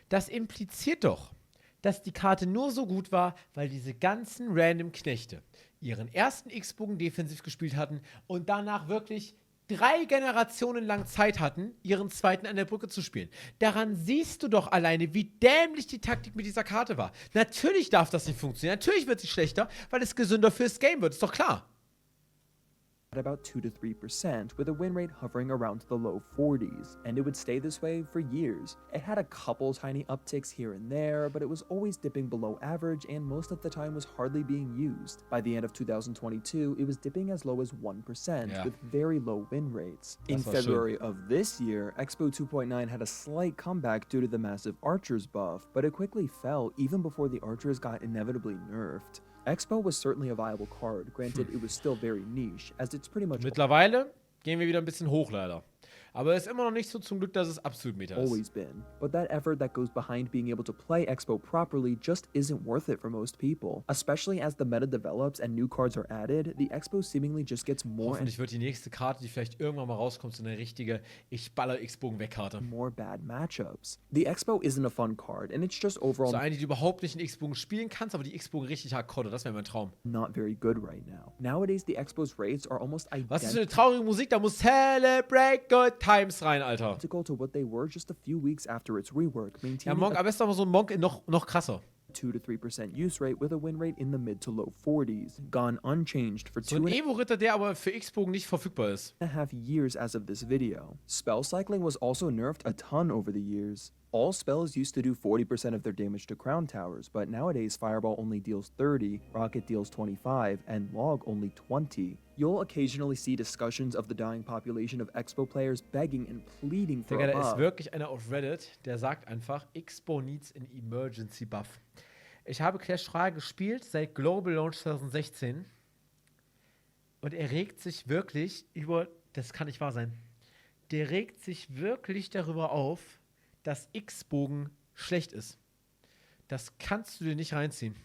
Das impliziert doch, dass die Karte nur so gut war, weil diese ganzen random Knechte ihren ersten X-Bogen defensiv gespielt hatten und danach wirklich 3 Generationen lang Zeit hatten, ihren zweiten an der Brücke zu spielen. Daran siehst du doch alleine, wie dämlich die Taktik mit dieser Karte war. Natürlich darf das nicht funktionieren. Natürlich wird sie schlechter, weil es gesünder fürs Game wird. Ist doch klar. about 2 to 3%, with a win rate hovering around the low 40s, and it would stay this way for years. It had a couple tiny upticks here and there, but it was always dipping below average and most of the time was hardly being used. By the end of 2022, it was dipping as low as 1%, with very low win rates. In February of this year, Expo 2.9 had a slight comeback due to the massive Archers buff, but it quickly fell even before the Archers got inevitably nerfed. Expo was certainly a viable card, granted it was still very niche, as it's pretty much Mittlerweile gehen wir wieder ein bisschen hoch, leider. Aber es ist immer noch nicht so zum Glück, dass es absolut Meta ist. always been. But that effort that goes behind being able to play Expo properly just isn't worth it for most people. Especially as the meta develops and new cards are added, the Expo seemingly just gets more and Hoffentlich wird die nächste Karte, die vielleicht irgendwann mal rauskommt, so eine richtige Ich baller X-Bogen weg Karte. more bad matchups. The Expo isn't a fun card, and it's just overall So eine, die du überhaupt nicht in X-Bogen spielen kannst, aber die X-Bogen richtig hardcore, das wäre mein Traum. not very good right now. Nowadays, the Expo's rates are almost Was ist für eine traurige Musik? Da muss Celebrate Good Times rein, Alter. identical to what they were just a few weeks after its rework, Ja, maintaining Monk, am besten aber so ein Monk in noch krasser. a 2 to 3% use rate with a win rate in the mid to low 40s, gone unchanged for So two ein and Evo-Ritter, der aber für X-Bogen nicht verfügbar ist. a half years as of this video. Spell cycling was also nerfed a ton over the years. All spells used to do 40% of their damage to crown towers, but nowadays Fireball only deals 30, Rocket deals 25, and Log only 20. You'll occasionally see discussions of the dying population of Expo players begging and pleading for Digga, a da ist buff. wirklich einer auf Reddit, der sagt einfach, X-Bow needs an Emergency Buff. Ich habe Clash Royale gespielt seit Global Launch 2016 und er regt sich wirklich über, das kann nicht wahr sein, der regt sich wirklich darüber auf, dass X-Bogen schlecht ist. Das kannst du dir nicht reinziehen.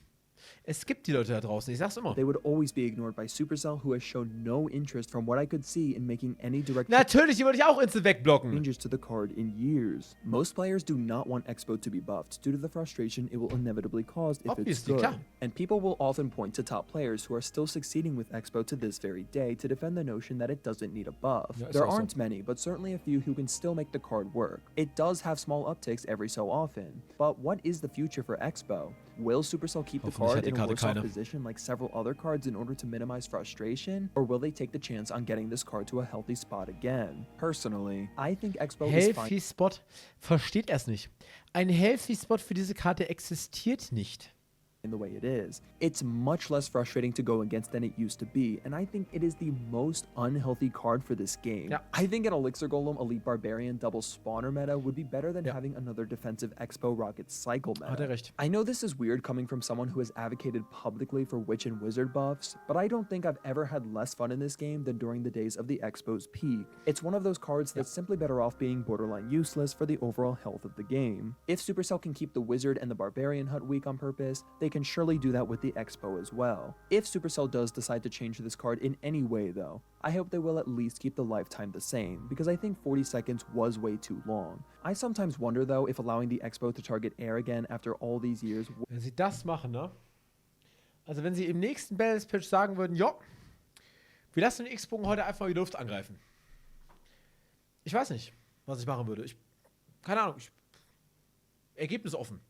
Es gibt die Leute da draußen, ich sag's immer. They would always be ignored by Supercell, who has shown no interest from what I could see in making any direct Natürlich, die würde ich auch instant wegblocken. changes to the card in years. Most players do not want Expo to be buffed due to the frustration it will inevitably cause if it's Obviously, good. klar. And people will often point to top players who are still succeeding with Expo to this very day to defend the notion that it doesn't need a buff. Ja, ist There auch so. aren't many, but certainly a few who can still make the card work. It does have small upticks every so often. But what is the future for Expo? Will Supercell keep the Hoffentlich hat card die in a Karte worse off keine. position like several other cards in order to minimize frustration? Or will they take the chance on getting this card to a healthy spot again? Personally, I think Expo is fine Healthy Spot versteht er es nicht. Ein Healthy Spot für diese Karte existiert nicht. in the way it is. It's much less frustrating to go against than it used to be, and I think it is the most unhealthy card for this game. Ja. I think an Elixir Golem Elite Barbarian double spawner meta would be better than Ja. having another defensive Expo Rocket cycle Hat er meta. recht. I know this is weird coming from someone who has advocated publicly for Witch and Wizard buffs, but I don't think I've ever had less fun in this game than during the days of the Expo's peak. It's one of those cards that's simply better off being borderline useless for the overall health of the game. If Supercell can keep the Wizard and the Barbarian Hut weak on purpose, they can surely do that with the Expo as well. If Supercell does decide to change this card in any way though, I hope they will at least keep the lifetime the same, because I think 40 seconds was way too long. I sometimes wonder though if allowing the Expo to target air again after all these years Wenn sie das machen, ne? Also wenn sie im nächsten Balance Patch sagen würden, jo, wir lassen den X-Bogen heute einfach in die Luft angreifen. Ich weiß nicht, was ich machen würde. Keine Ahnung. Ergebnis offen.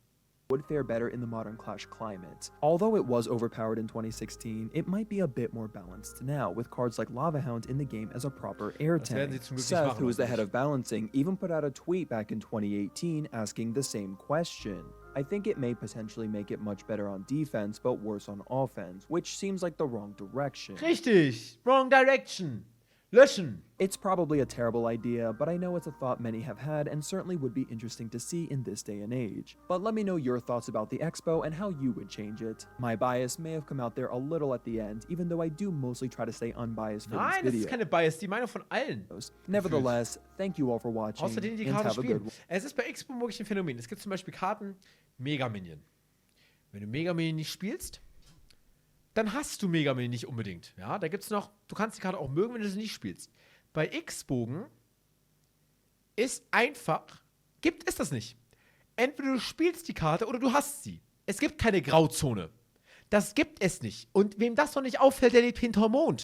would fare better in the modern Clash climate. Although it was overpowered in 2016, it might be a bit more balanced now, with cards like Lava Hound in the game as a proper air Das werden tank. sie zum Glück nicht Seth, machen, who is the head hoffentlich. of balancing, even put out a tweet back in 2018 asking the same question. I think it may potentially make it much better on defense, but worse on offense, which seems like the wrong direction. Richtig. Wrong direction. Löschen. It's probably a terrible idea, but I know it's a thought many have had and certainly would be interesting to see in this day and age. But let me know your thoughts about the Expo and how you would change it. My bias may have come out there a little at the end, even though I do mostly try to stay unbiased for Nein, this das ist video. keine Bias, die Meinung von allen. Nevertheless, thank you all for watching Außer denen, die and Karte have a good spielen. one. Es ist bei Expo wirklich ein Phänomen. Es gibt zum Beispiel Karten Mega Minion. Wenn du Mega Minion nicht spielst, dann hast du Mega Minion nicht unbedingt. Ja, da gibt's noch, du kannst die Karte auch mögen, wenn du sie nicht spielst. Bei X-Bogen ist einfach, gibt es das nicht. Entweder du spielst die Karte oder du hast sie. Es gibt keine Grauzone. Das gibt es nicht. Und wem das noch nicht auffällt, der lebt hinterm Mond.